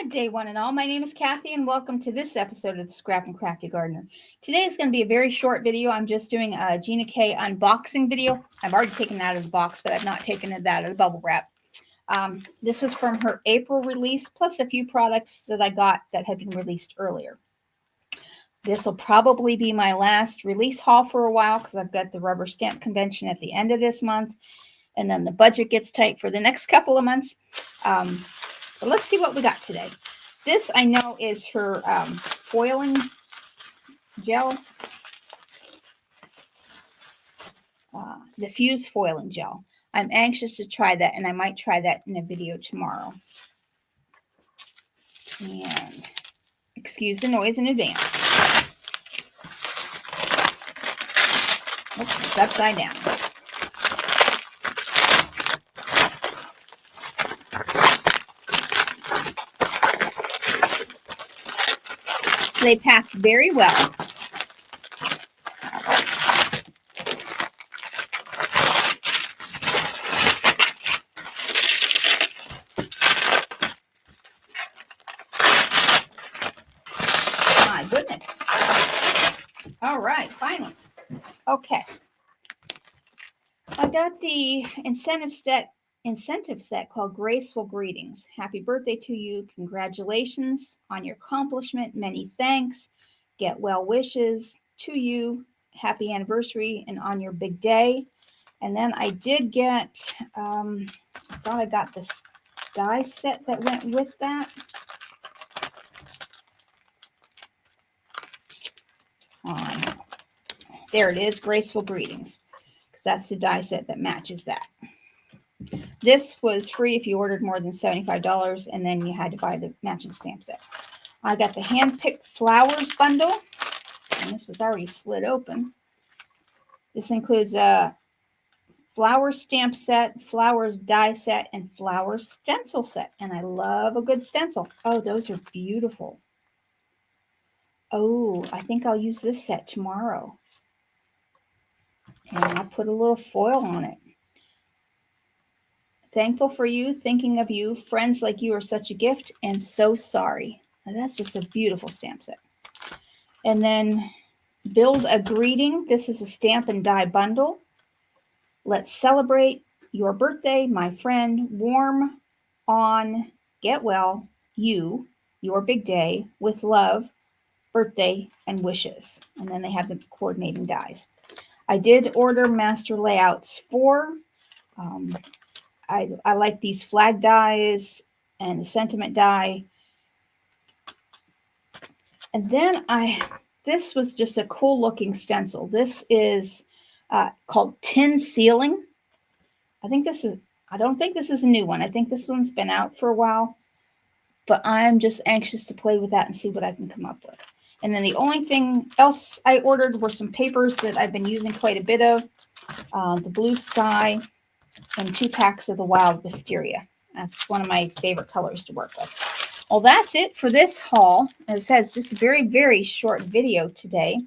Good day, one and all. My name is Kathy, and welcome to this episode of the Scrap and Crafty Gardener. Today is going to be a very short video. I'm just doing a Gina K unboxing video. I've already taken it out of the box, but I've not taken it out of the bubble wrap. This was from her April release, plus a few products that I got that had been released earlier. This will probably be my last release haul for a while because I've got the rubber stamp convention at the end of this month, and then the budget gets tight for the next couple of months. But let's see what we got today. This I know is her foiling gel, diffuse foiling gel. I'm anxious to try that, and I might try that in a video tomorrow. And excuse the noise in advance. Oops, it's upside down. They pack very well. My goodness. All right, finally. Okay. I got the incentive set called Graceful Greetings. Happy birthday to you. Congratulations on your accomplishment. Many thanks. Get well wishes to you. Happy anniversary and on your big day. And then I did get, I thought I got this die set that went with that. There it is, Graceful Greetings. Because that's the die set that matches that. This was free if you ordered more than $75, and then you had to buy the matching stamp set. I got the hand-picked flowers bundle, and this is already slid open. This includes a flower stamp set, flowers die set, and flower stencil set. And I love a good stencil. Oh, those are beautiful. Oh, I think I'll use this set tomorrow. And I'll put a little foil on it. Thankful for you, thinking of you. Friends like you are such a gift, and so sorry. Now, that's just a beautiful stamp set. And then Build a Greeting. This is a stamp and die bundle. Let's celebrate your birthday, my friend. Warm on, get well, you, your big day, with love, birthday, and wishes. And then they have the coordinating dies. I did order master layouts for. I like these flag dies and the sentiment die. And then this was just a cool looking stencil. This is called Tin Ceiling. I don't think this is a new one. I think this one's been out for a while, but I'm just anxious to play with that and see what I can come up with. And then the only thing else I ordered were some papers that I've been using quite a bit of. The Blue Sky and 2 packs of the Wild Wisteria. That's one of my favorite colors to work with. Well, that's it for this haul. As I said, it's just a very, very short video today.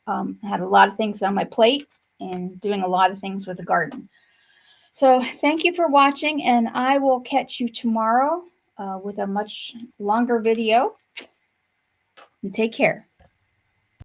I had a lot of things on my plate and doing a lot of things with the garden. So thank you for watching, and I will catch you tomorrow with a much longer video. And take care.